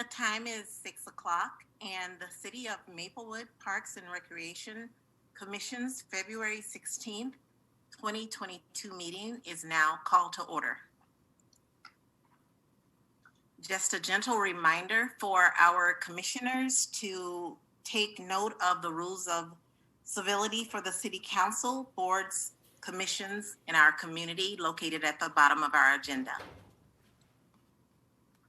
The time is 6 o'clock, and the City of Maplewood Parks and Recreation Commission's February 16th, 2022 meeting is now called to order. Just a gentle reminder for our commissioners to take note of the rules of civility for the City Council, boards, commissions in our community located at the bottom of our agenda.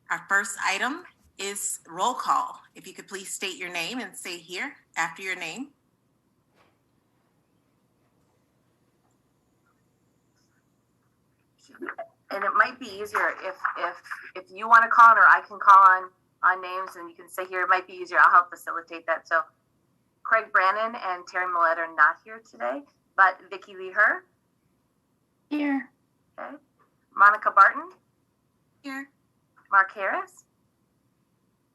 Our first item is roll call. If you could please state your name and say here after your name. And it might be easier if you want to call on, or I can call on names and you can say here. It might be easier. I'll help facilitate that. So Craig Brannon and Terry Millette are not here today, but Vicki Lee-Her. Here. Okay. Monica Barton. Here. Mark Harris.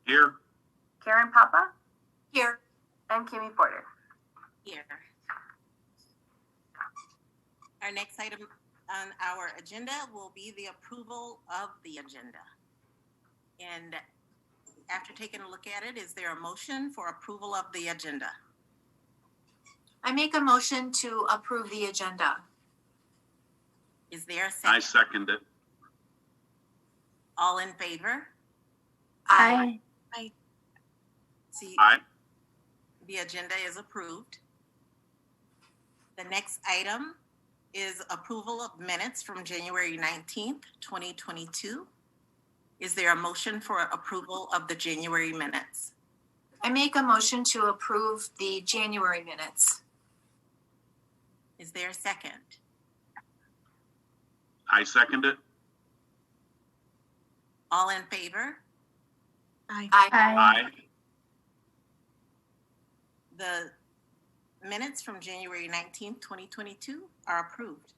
Here. Karen Papa. Here. And Kimmy Porter. Here. Our next item on our agenda will be the approval of the agenda. And after taking a look at it, is there a motion for approval of the agenda? I make a motion to approve the agenda. Is there a second? I second it. All in favor? Aye. Aye. See, Aye. the agenda is approved. The next item is approval of minutes from January 19th, 2022. Is there a motion for approval of the January minutes? I make a motion to approve the January minutes. Is there a second? I second it. All in favor? Aye. Aye. The minutes from January 19th, 2022 are approved.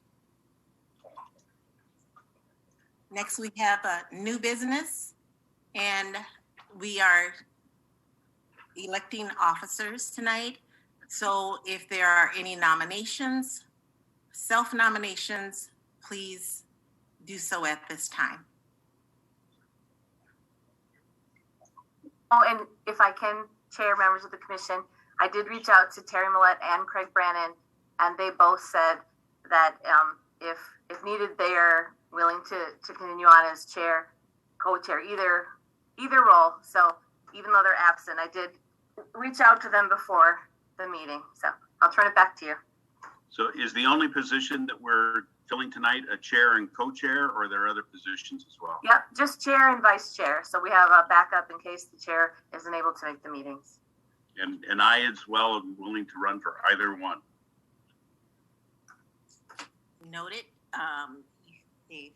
Next, we have a new business, and we are electing officers tonight. So if there are any nominations, self-nominations, please do so at this time. Oh, and if I can, Chair, members of the commission, I did reach out to Terry Millette and Craig Brannon, and they both said that if needed, they are willing to continue on as chair, co-chair, either role. So even though they're absent, I did reach out to them before the meeting. So I'll turn it back to you. So is the only position that we're filling tonight a chair and co-chair, or are there other positions as well? Yep, just chair and vice chair. So we have a backup in case the chair isn't able to make the meetings. And I as well am willing to run for either one. Noted. Dave,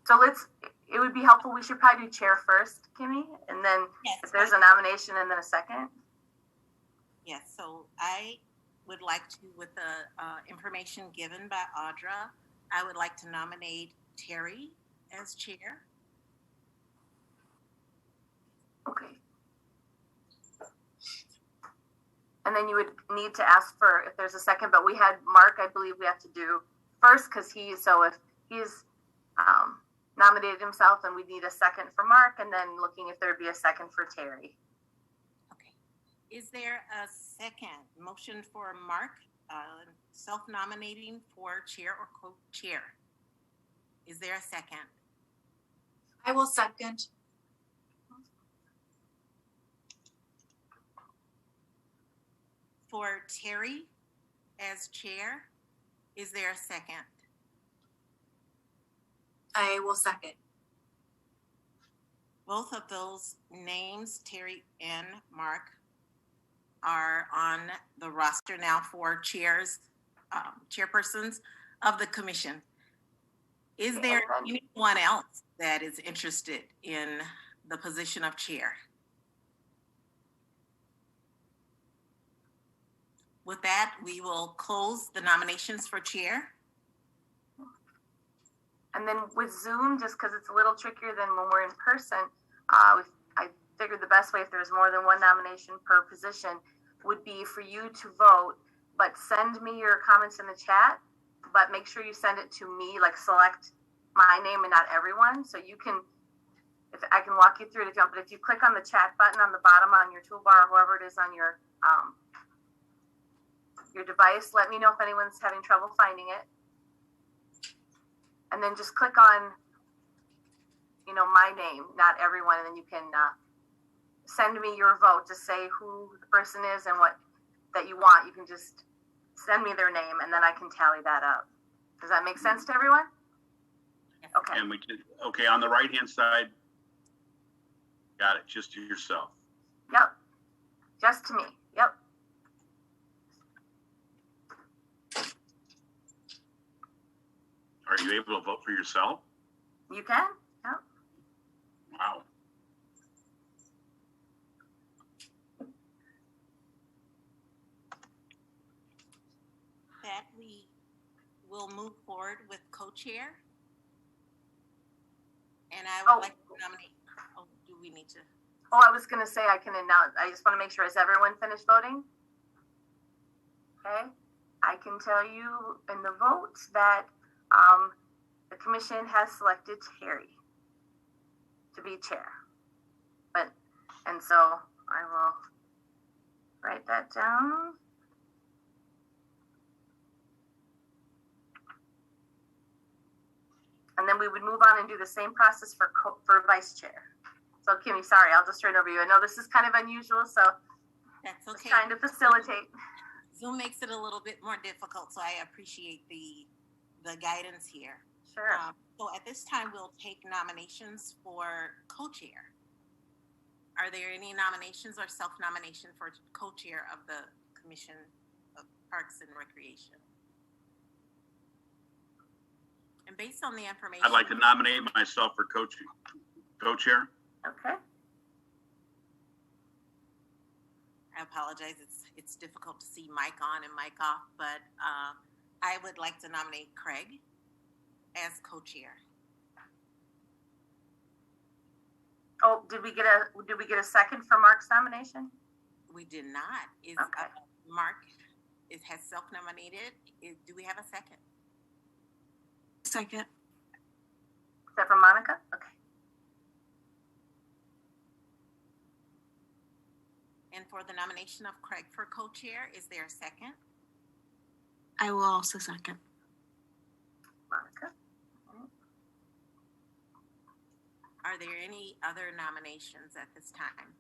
So it would be helpful. We should probably do chair first, Kimmy, and then yes, if there's a nomination and then a second. Yes, so I would like to, with the information given by Audra, I would like to nominate Terry as chair. Okay. And then you would need to ask for if there's a second, but we had Mark, I believe we have to do first because if he's nominated himself, then we need a second for Mark, and then looking if there'd be a second for Terry. Okay. Is there a second motion for Mark self-nominating for chair or co-chair? Is there a second? I will second. For Terry as chair, is there a second? I will second. Both of those names, Terry and Mark, are on the roster now for chairpersons of the commission. Is there anyone else that is interested in the position of chair? With that, we will close the nominations for chair. And then with Zoom, just because it's a little trickier than when we're in person, I figured the best way, if there's more than one nomination per position, would be for you to vote, but send me your comments in the chat, but make sure you send it to me, like select my name and not everyone. So you can, if I can can walk you through it if you want, but if you click on the chat button on the bottom on your toolbar, or whoever it is on your device, let me know if anyone's having trouble finding it. And then just click on, you know, my name, not everyone, and then you can send me your vote to say who the person is and what that you want. You can just send me their name, and then I can tally that up. Does that make sense to everyone? Okay. And we can, okay, on the right-hand side, got it, just to yourself. Yep. Just to me. Yep. Are you able to vote for yourself? You can? Yep. Wow. That we will move forward with co-chair. And I would like to nominate, do we need to? Oh, I was going to say I can announce, I just want to make sure, has everyone finished voting? Okay. I can tell you in the vote that the commission has selected Terry to be chair. And so I will write that down. And then we would move on and do the same process for vice chair. So Kimmy, sorry, I'll just turn it over to you. I know this is kind of unusual, so that's okay. Just trying to facilitate. Zoom makes it a little bit more difficult, so I appreciate the guidance here. Sure. So at this time, we'll take nominations for co-chair. Are there any nominations or self-nomination for co-chair of the Commission of Parks and Recreation? And based on the information, I'd like to nominate myself for co-chair. Okay. I apologize. It's difficult to see mic on and mic off, but I would like to nominate Craig as co-chair. Oh, did we get a second for Mark's nomination? We did not. Okay. Mark has self-nominated. Do we have a second? Second. Is that for Monica? Okay. And for the nomination of Craig for co-chair, is there a second? I will also second. Monica. Are there any other nominations at this time?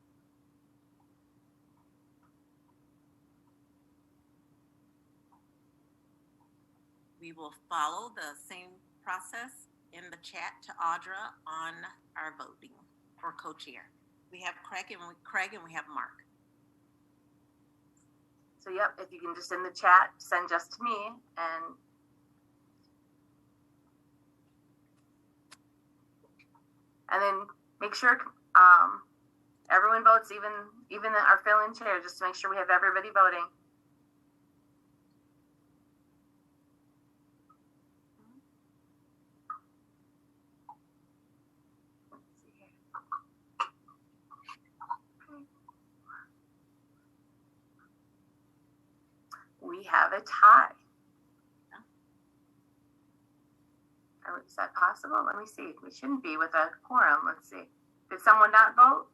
We will follow the same process in the chat to Audra on our voting for co-chair. We have Craig and we have Mark. So yep, if you can just in the chat send just to me, and then make sure everyone votes, even our fill-in chair, just to make sure we have everybody voting. We have a tie. Is that possible? Let me see. We shouldn't be with a quorum. Let's see. Did someone not vote?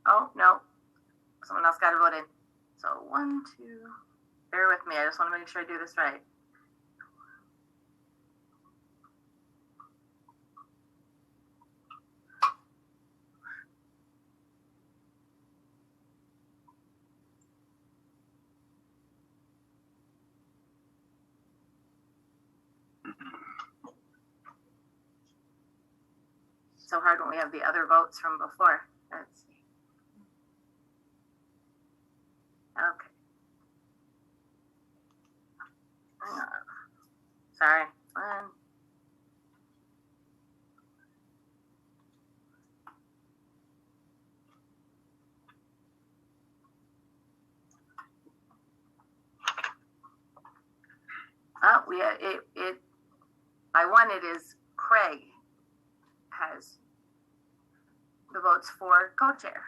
Oh, no. Someone else got to vote in. So 1, 2. Bear with me. I just want to make sure I do this right. So hard when we have the other votes from before. Let's see. Okay. Hang on. Sorry. Oh, we had it. By one, it is Craig has the votes for co-chair.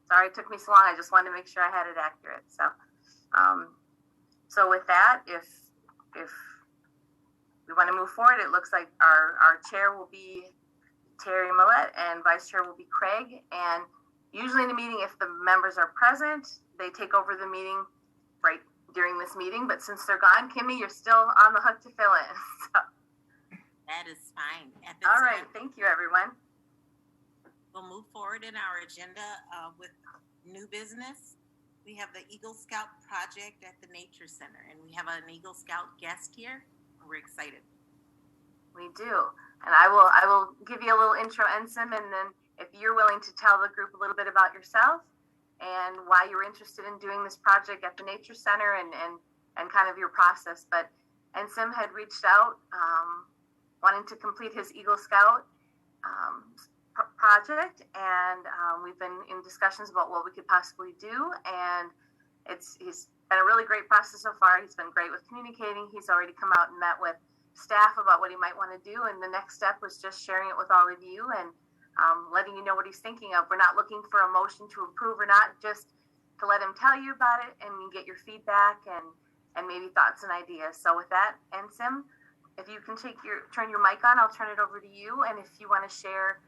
Sorry it took me so long. I just wanted to make sure I had it accurate. So with that, if we want to move forward, it looks like our chair will be Terry Millette and vice chair will be Craig. And usually in a meeting, if the members are present, they take over the meeting right during this meeting. But since they're gone, Kimmy, you're still on the hook to fill in. So. That is fine. All right. Thank you, everyone. We'll move forward in our agenda with new business. We have the Eagle Scout project at the Nature Center, and we have an Eagle Scout guest here. We're excited. We do. And I will give you a little intro, Ensign, and then if you're willing to tell the group a little bit about yourself and why you're interested in doing this project at the Nature Center and kind of your process. But Ensign had reached out wanting to complete his Eagle Scout project, and we've been in discussions about what we could possibly do, and he's been a really great process so far. He's been great with communicating. He's already come out and met with staff about what he might want to do, and the next step was just sharing it with all of you and letting you know what he's thinking of. We're not looking for a motion to approve or not, just to let him tell you about it and get your feedback and maybe thoughts and ideas. So with that, Ensim, if you can turn your mic on, I'll turn it over to you. And if you want to share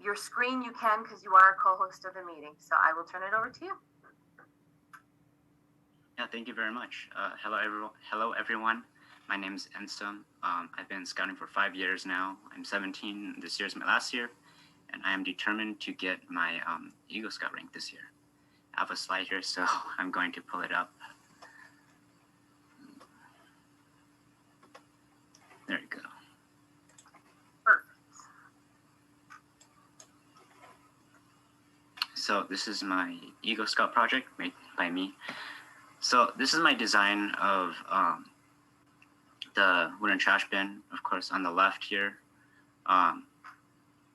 your screen, you can, because you are a co-host of the meeting. So I will turn it over to you. Yeah, thank you very much. Hello, everyone. My name is Enstum. I've been scouting for 5 years now. I'm 17. This year is my last year, and I am determined to get my Eagle Scout rank this year. I have a slide here, so I'm going to pull it up. There you go. So this is my Eagle Scout project made by me. So this is my design of the wooden trash bin, of course, on the left here.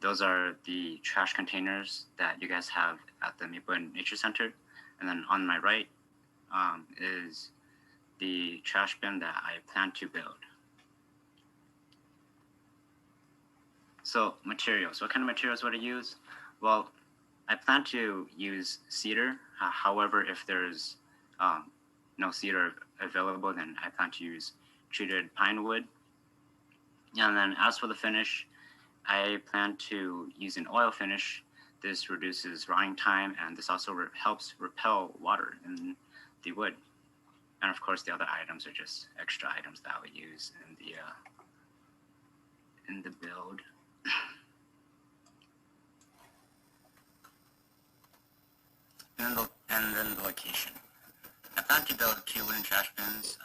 Those are the trash containers that you guys have at the Maplewood Nature Center. And then on my right is the trash bin that I plan to build. So materials, what kind of materials would I use? Well, I plan to use cedar. However, if there's no cedar available, then I plan to use treated pine wood. And then as for the finish, I plan to use an oil finish. This reduces rotting time, and this also helps repel water in the wood. And of course, the other items are just extra items that I would use in the build. And then the location. I plan to build 2 wooden trash bins,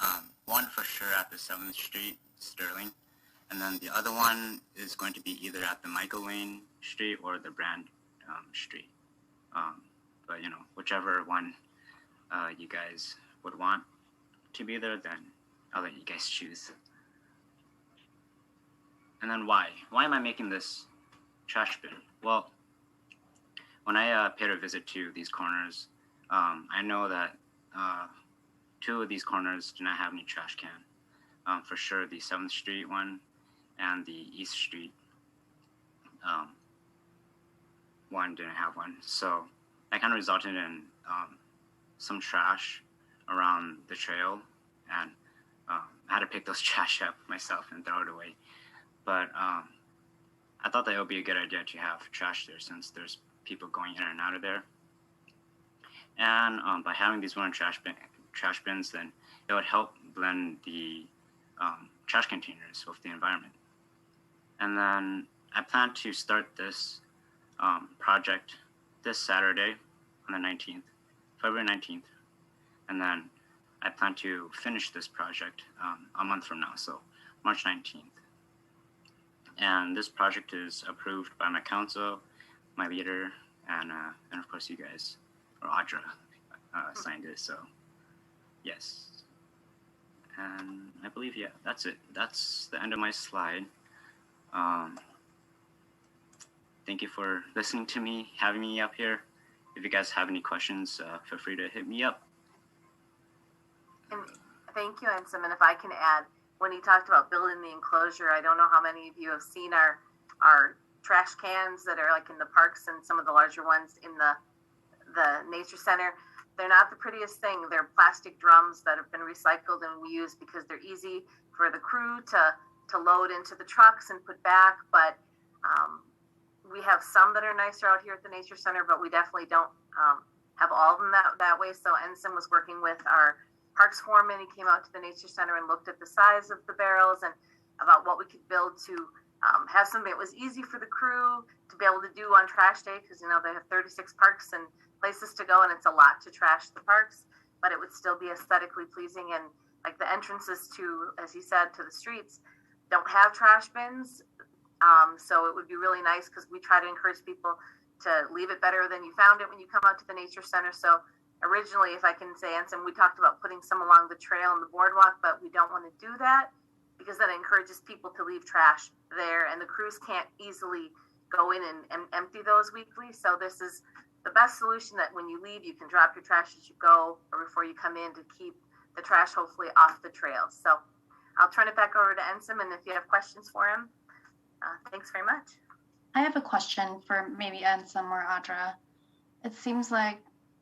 one for sure at the 7th Street, Sterling, and then the other one is going to be either at the Michael Lane Street or the Brand Street. But, you know, whichever one you guys would want to be there, then I'll let you guys choose. And then why? Why am I making this trash bin? Well, when I paid a visit to these corners, I know that 2 of these corners do not have any trash can. For sure, the 7th Street one and the East Street one didn't have one. So that kind of resulted in some trash around the trail, and I had to pick those trash up myself and throw it away. But I thought that it would be a good idea to have trash there, since there's people going in and out of there. And by having these wooden trash bins, then it would help blend the trash containers with the environment. And then I plan to start this project this Saturday on the 19th, February 19th. And then I plan to finish this project a month from now, so March 19th. And this project is approved by my council, my leader, and of course you guys, or Audra, signed it. So yes, and I believe, yeah, that's it. That's the end of my slide. Thank you for listening to me, having me up here. If you guys have any questions, feel free to hit me up. And thank you, Ensign. And if I can add, when he talked about building the enclosure, I don't know how many of you have seen our trash cans that are like in the parks and some of the larger ones in the the nature center. They're not the prettiest thing. They're plastic drums that have been recycled and we use because they're easy for the crew to load into the trucks and put back. But we have some that are nicer out here at the nature center, but we definitely don't have all of them that way. So Ensign was working with our parks foreman. He came out to the nature center and looked at the size of the barrels and about what we could build to have something that was easy for the crew to be able to do on trash day, because they have 36 parks and places to go, and it's a lot to trash the parks, but it would still be aesthetically pleasing. And like the entrances to, as he said, to the streets don't have trash bins, so it would be really nice, because we try to encourage people to leave it better than you found it when you come out to the nature center. So originally, if I can say, Ensign, we talked about putting some along the trail and the boardwalk, but we don't want to do that because that encourages people to leave trash there, and the crews can't easily go in and empty those weekly. So this is the best solution, that when you leave, you can drop your trash as you go or before you come in, to keep the trash hopefully off the trails. So I'll turn it back over to Ensign, and if you have questions for him, thanks very much. I have a question for maybe Ensign or Audra. It seems like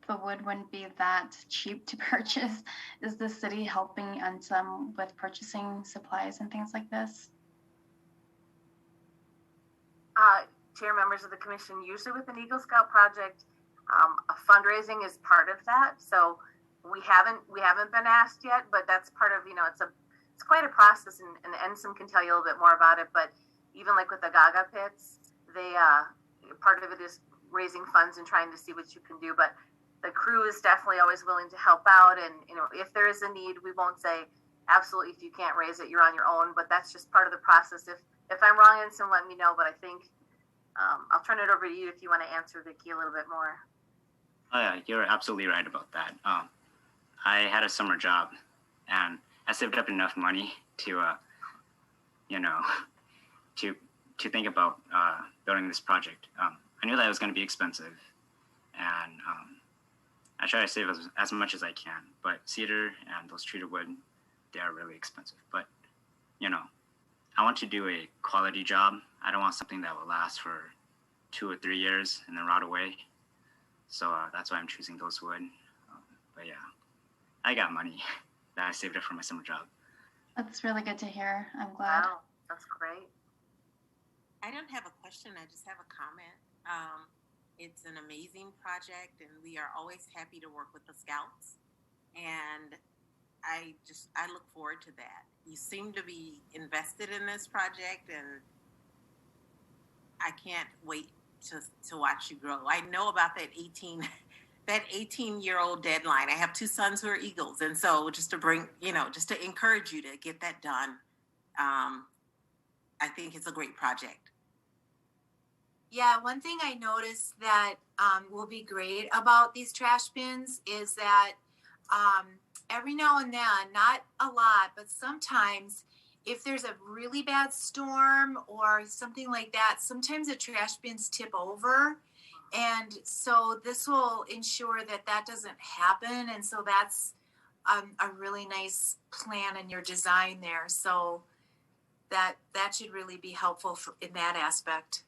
the wood wouldn't be that cheap to purchase. Is the city helping Ensign with purchasing supplies and things like this? Chair, members of the commission, usually with an Eagle Scout project, a fundraising is part of that. So we haven't been asked yet, but that's part of, it's quite a process, and Ensign can tell you a little bit more about it. But even like with the Gaga pits, they part of it is raising funds and trying to see what you can do. But the crew is definitely always willing to help out, and if there is a need, we won't say absolutely if you can't raise it, you're on your own. But that's just part of the process. If I'm wrong, Ensign, let me know. But I think I'll turn it over to you if you want to answer Vicki a little bit more. Oh yeah, you're absolutely right about that. I had a summer job, and I saved up enough money to, to think about building this project. I knew that it was going to be expensive, and I try to save as much as I can. But cedar and those treated wood, they are really expensive. But I want to do a quality job. I don't want something that will last for 2 or 3 years and then rot away. So that's why I'm choosing those wood. But yeah, I got money that I saved up for my summer job. That's really good to hear. I'm glad. Wow, that's great. I don't have a question. I just have a comment. It's an amazing project, and we are always happy to work with the Scouts. And I look forward to that. You seem to be invested in this project, and I can't wait to watch you grow. I know about that 18-year-old deadline. I have 2 sons who are Eagles, and so just to encourage you to get that done. I think it's a great project. Yeah, one thing I noticed that will be great about these trash bins is that every now and then, not a lot, but sometimes if there's a really bad storm or something like that, sometimes the trash bins tip over. And so this will ensure that that doesn't happen. And so that's a really nice plan in your design there. So that should really be helpful in that aspect.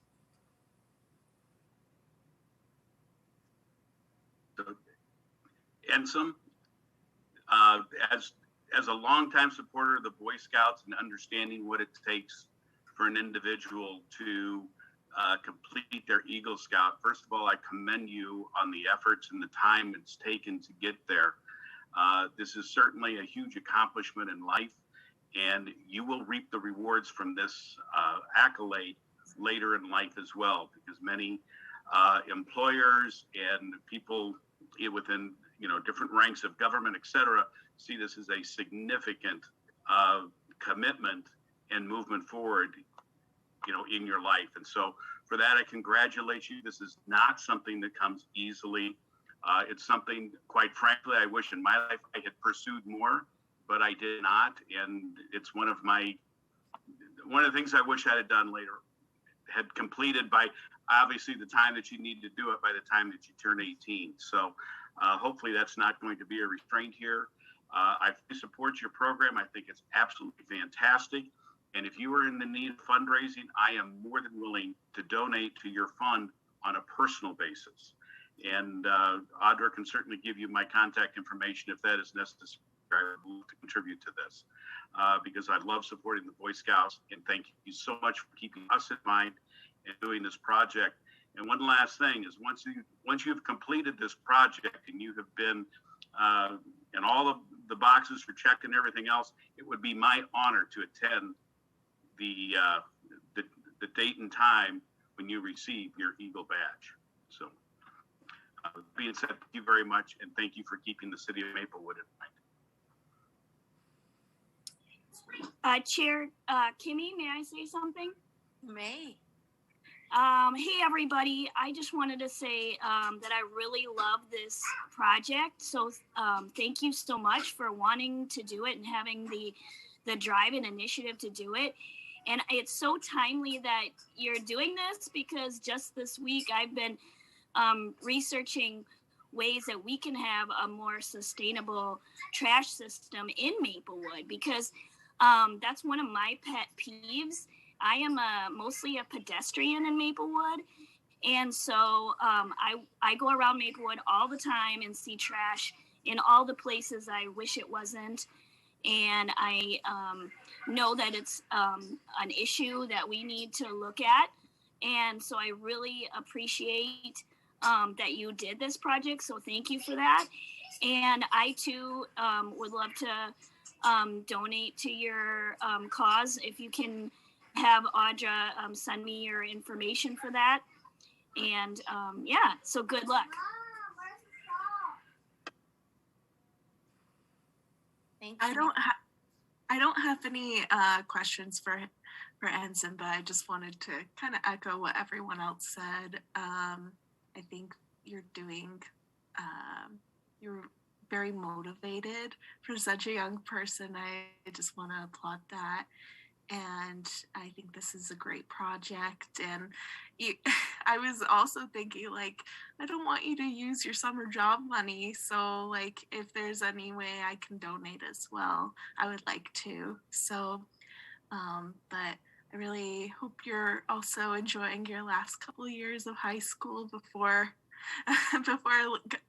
Ensign, as a longtime supporter of the Boy Scouts and understanding what it takes for an individual to complete their Eagle Scout, first of all, I commend you on the efforts and the time it's taken to get there. This is certainly a huge accomplishment in life, and you will reap the rewards from this accolade later in life as well, because many employers and people within different ranks of government, et cetera, see this as a significant commitment and movement forward, in your life. And so for that, I congratulate you. This is not something that comes easily. It's something, quite frankly, I wish in my life I had pursued more, but I did not. And it's one of the things I wish I had done later, had completed by obviously the time that you need to do it by the time that you turn 18. So hopefully that's not going to be a restraint here. I support your program. I think it's absolutely fantastic. And if you are in the need of fundraising, I am more than willing to donate to your fund on a personal basis. And Audra can certainly give you my contact information if that is necessary. I would love to contribute to this because I love supporting the Boy Scouts. And thank you so much for keeping us in mind and doing this project. And one last thing is once you've completed this project and you have been and all of the boxes are checked and everything else, it would be my honor to attend the date and time when you receive your Eagle badge. So being said, thank you very much, and thank you for keeping the city of Maplewood in mind. Chair Kimmy, may I say something? You may. Hey everybody, I just wanted to say that I really love this project. So thank you so much for wanting to do it and having the drive and initiative to do it. And it's so timely that you're doing this because just this week I've been researching ways that we can have a more sustainable trash system in Maplewood because that's one of my pet peeves. I am mostly a pedestrian in Maplewood. And so I go around Maplewood all the time and see trash in all the places I wish it wasn't. And I know that it's an issue that we need to look at. And so I really appreciate that you did this project. So thank you for that. And I too would love to donate to your cause. If you can have Audra send me your information for that. And yeah, so good luck. Thank you. I don't have any questions for Ensign, but I just wanted to kind of echo what everyone else said. I think you're very motivated for such a young person. I just want to applaud that. And I think this is a great project. And I was also thinking, like, I don't want you to use your summer job money. So, like, if there's any way I can donate as well, I would like to. So, but I really hope you're also enjoying your last couple of years of high school before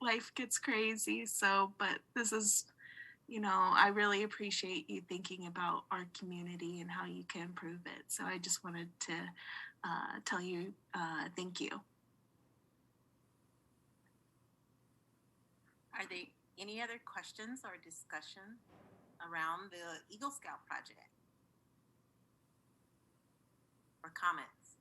life gets crazy. So, but this is, I really appreciate you thinking about our community and how you can improve it. So I just wanted to tell you thank you. Are there any other questions or discussion around the Eagle Scout project? Or comments?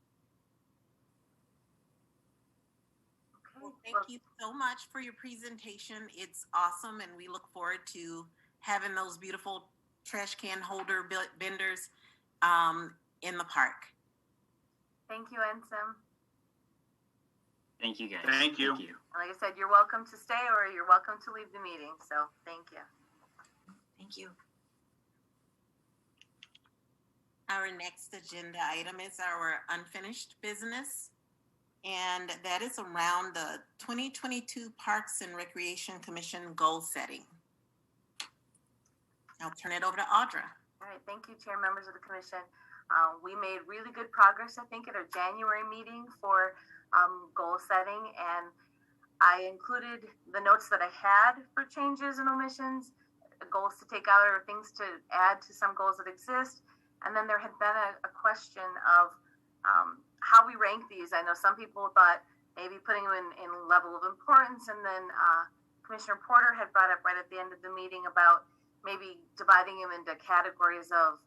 Well, thank you so much for your presentation. It's awesome, and we look forward to having those beautiful trash can holder vendors in the park. Thank you, Ensign. Thank you, guys. Thank you. Like I said, you're welcome to stay or you're welcome to leave the meeting. So thank you. Thank you. Our next agenda item is our unfinished business, and that is around the 2022 Parks and Recreation Commission goal setting. I'll turn it over to Audra. All right, thank you, Chair, members of the Commission. We made really good progress, I think, at our January meeting for goal setting, and I included the notes that I had for changes and omissions, goals to take out or things to add to some goals that exist. And then there had been a question of how we rank these. I know some people thought maybe putting them in level of importance, and then Commissioner Porter had brought up right at the end of the meeting about maybe dividing them into categories of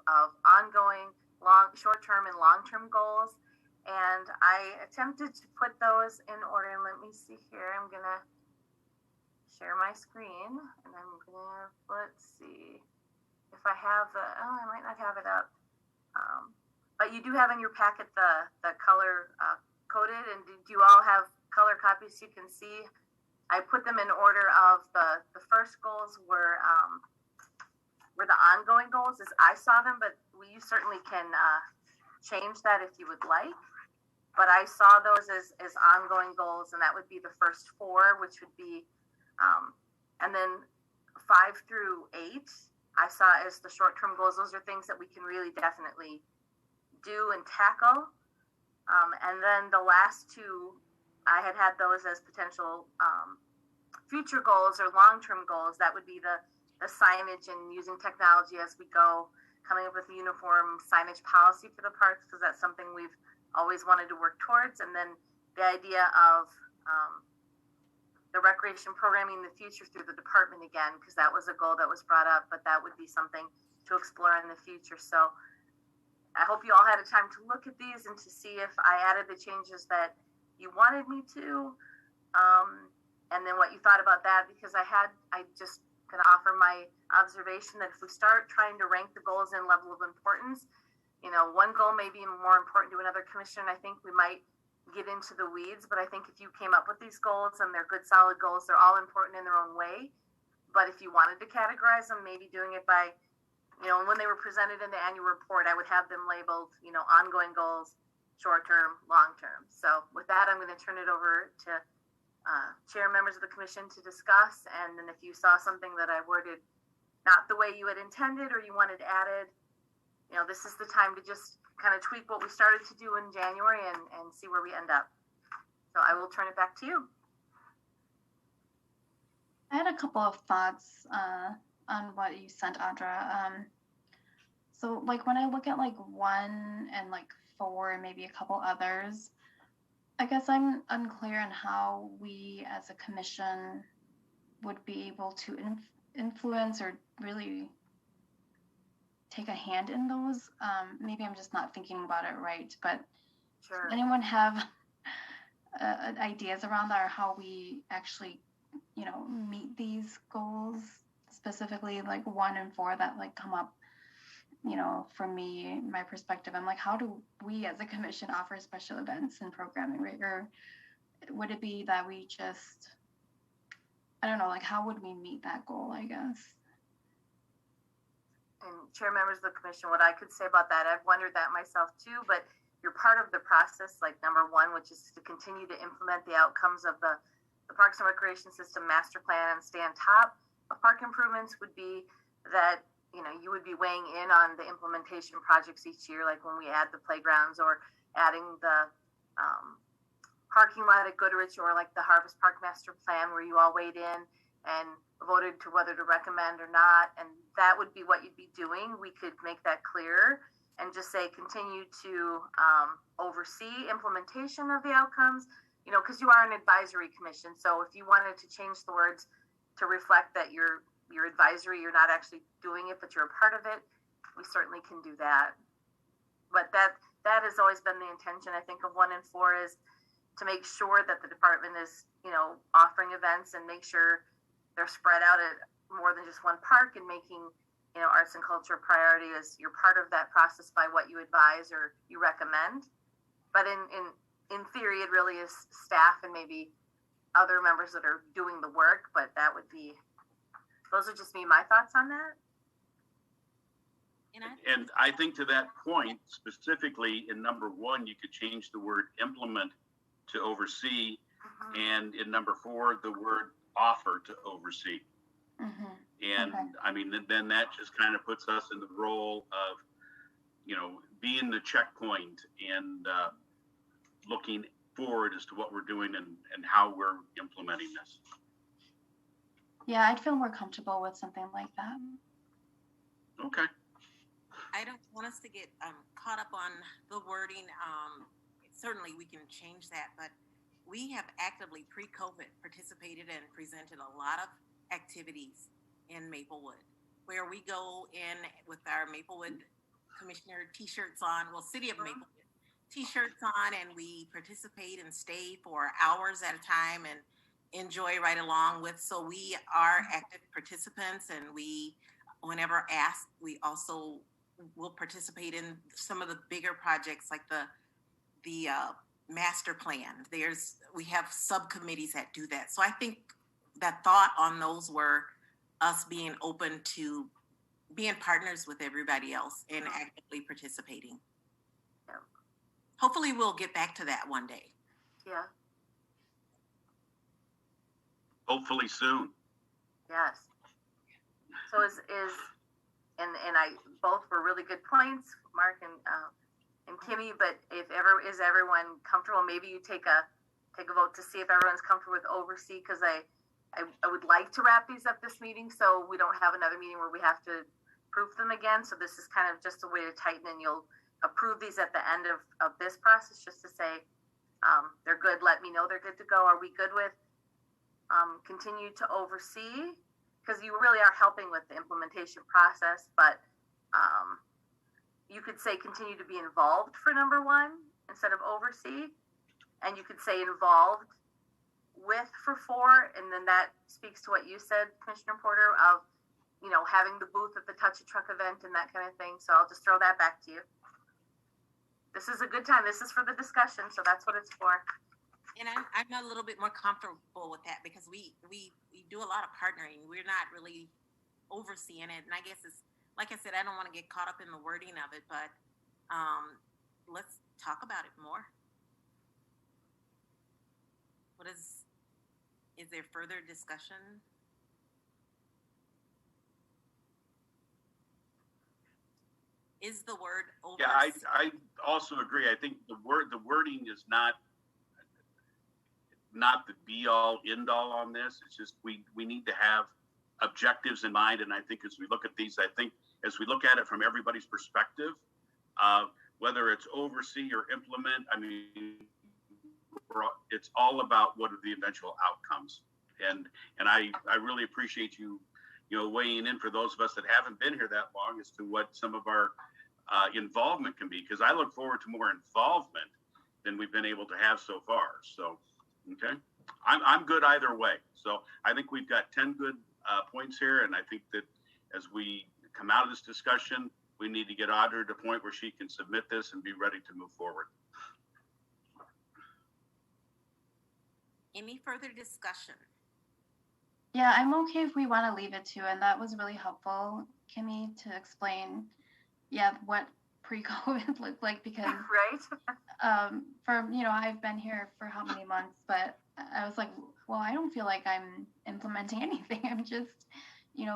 ongoing, short-term and long-term goals. And I attempted to put those in order. And let me see here. I'm gonna share my screen, and I'm gonna, let's see if I have I might not have it up. But you do have in your packet the color coded, and did you all have color copies so you can see? I put them in order of the first goals were the ongoing goals as I saw them, but you certainly can change that if you would like. But I saw those as ongoing goals, and that would be the first four, which would be, and then 5 through 8, I saw as the short-term goals. Those are things that we can really definitely do and tackle. And then the last two I had those as potential future goals or long-term goals. That would be the signage and using technology as we go, coming up with a uniform signage policy for the parks, because that's something we've always wanted to work towards. And then the idea of the recreation programming in the future through the department again, because that was a goal that was brought up, but that would be something to explore in the future. So I hope you all had a time to look at these and to see if I added the changes that you wanted me to, and then what you thought about that, because I just can offer my observation that if we start trying to rank the goals in level of importance, one goal may be more important to another commission. I think we might get into the weeds, but I think if you came up with these goals and they're good, solid goals, they're all important in their own way. But if you wanted to categorize them, maybe doing it by, when they were presented in the annual report, I would have them labeled, ongoing goals, short-term, long-term. So with that, I'm going to turn it over to chair members of the commission to discuss. And then if you saw something that I worded not the way you had intended or you wanted added, this is the time to just kind of tweak what we started to do in January and see where we end up. So I will turn it back to you. I had a couple of thoughts on what you sent, Audra. So like when I look at like 1 and like 4 and maybe a couple others, I guess I'm unclear on how we as a commission would be able to influence or really take a hand in those. Maybe I'm just not thinking about it right, but Sure. Does anyone have ideas around that, or how we actually, meet these goals, specifically like 1 and 4 that like come up, for me, my perspective? I'm like, how do we as a commission offer special events and programming, right? Or would it be that we just, I don't know, like how would we meet that goal, I guess? And chair members of the commission, what I could say about that, I've wondered that myself too, but you're part of the process, like number 1, which is to continue to implement the outcomes of the Parks and Recreation System master plan and stay on top of park improvements, would be that, you would be weighing in on the implementation projects each year, like when we add the playgrounds or adding the parking lot at Goodrich, or like the Harvest Park master plan where you all weighed in and voted to whether to recommend or not. And that would be what you'd be doing. We could make that clear and just say continue to oversee implementation of the outcomes, because you are an advisory commission. So if you wanted to change the words to reflect that you're advisory, you're not actually doing it, but you're a part of it, we certainly can do that. But that has always been the intention, I think, of 1 and 4, is to make sure that the department is, offering events and make sure they're spread out at more than just one park, and making, arts and culture a priority as you're part of that process by what you advise or you recommend. But in theory, it really is staff and maybe other members that are doing the work, but those are just my thoughts on that. And I think to that point, specifically in number 1, you could change the word implement to oversee, and in number 4, the word offer to oversee. And okay. I mean, then that just kind of puts us in the role of, being the checkpoint and looking forward as to what we're doing and how we're implementing this. Yeah, I'd feel more comfortable with something like that. Okay. I don't want us to get caught up on the wording. Certainly we can change that, but we have actively pre-COVID participated and presented a lot of activities in Maplewood, where we go in with our Maplewood Commissioner t-shirts on, City of Maplewood t-shirts on, and we participate and stay for hours at a time and enjoy right along with. So we are active participants, and we, whenever asked, we also will participate in some of the bigger projects like the master plan. We have subcommittees that do that. So I think that thought on those were us being open to being partners with everybody else and actively participating. Yeah. Hopefully we'll get back to that one day. Yeah. Hopefully soon. Yes. So and I both were really good points, Mark and Kimmy. But is everyone comfortable? Maybe you take a take a vote to see if everyone's comfortable with oversee, because I would like to wrap these up this meeting so we don't have another meeting where we have to proof them again. So this is kind of just a way to tighten, and you'll approve these at the end of this process, just to say they're good. Let me know they're good to go. Are we good with continue to oversee? Because you really are helping with the implementation process, but you could say continue to be involved for number one instead of oversee, and you could say involved with for 4, and then that speaks to what you said, Commissioner Porter, of having the booth at the Touch a Truck event and that kind of thing. So I'll just throw that back to you. This is a good time. This is for the discussion, so that's what it's for. And I'm a little bit more comfortable with that because we do a lot of partnering. We're not really overseeing it, and I guess it's like I said, I don't want to get caught up in the wording of it, but let's talk about it more. Is there further discussion? Is the word oversee? Yeah, I also agree. I think the wording is not the be all end all on this. It's just we need to have objectives in mind. And I think as we look at these, I think as we look at it from everybody's perspective, whether it's oversee or implement, I mean, it's all about what are the eventual outcomes. And I really appreciate you weighing in for those of us that haven't been here that long as to what some of our involvement can be, because I look forward to more involvement than we've been able to have so far. So, okay, I'm good either way. So I think we've got 10 good points here, and I think that as we come out of this discussion, we need to get Audra to a point where she can submit this and be ready to move forward. Any further discussion? Yeah, I'm okay if we want to leave it to, and that was really helpful, Kimmy, to explain, what pre-COVID looked like, because right. I've been here for how many months, but I was like, well, I don't feel like I'm implementing anything. I'm just,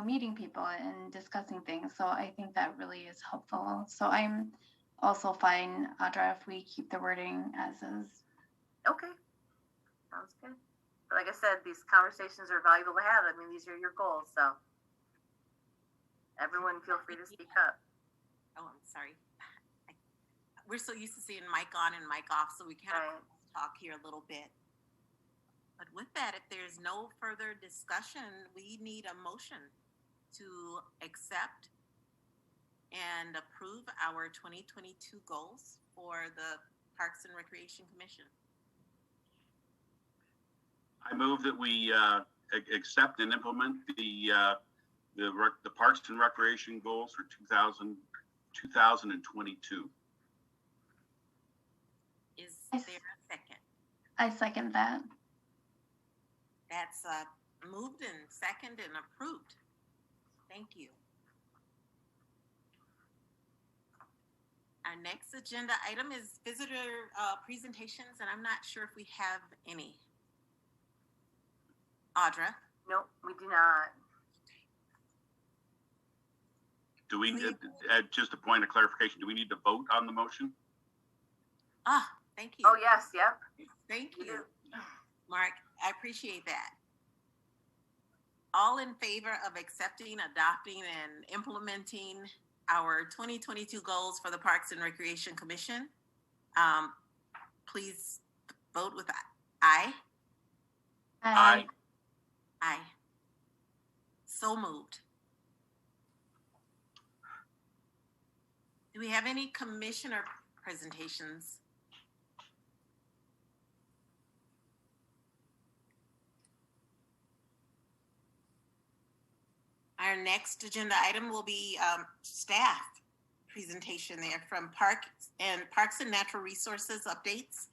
meeting people and discussing things. So I think that really is helpful. So I'm also fine, Audra, if we keep the wording as is. Okay, sounds good. But like I said, these conversations are valuable to have. I mean, these are your goals, so everyone feel free to speak up. Oh, I'm sorry. We're so used to seeing mic on and mic off, so we kind of talk here a little bit. But with that, if there's no further discussion, we need a motion to accept and approve our 2022 goals for the Parks and Recreation Commission. I move that we accept and implement the Parks and Recreation goals for 2022. Is there a second? I second that. That's moved and seconded and approved. Thank you. Our next agenda item is visitor presentations, and I'm not sure if we have any. Audra? Nope, we do not. Do we, just a point of clarification, do we need to vote on the motion? Thank you. Oh, yes, yep. Thank you, Mark. I appreciate that. All in favor of accepting, adopting, and implementing our 2022 goals for the Parks and Recreation Commission, please vote with aye. Aye. Aye. So moved. Do we have any commissioner presentations? Our next agenda item will be staff presentation there from Parks and Natural Resources updates.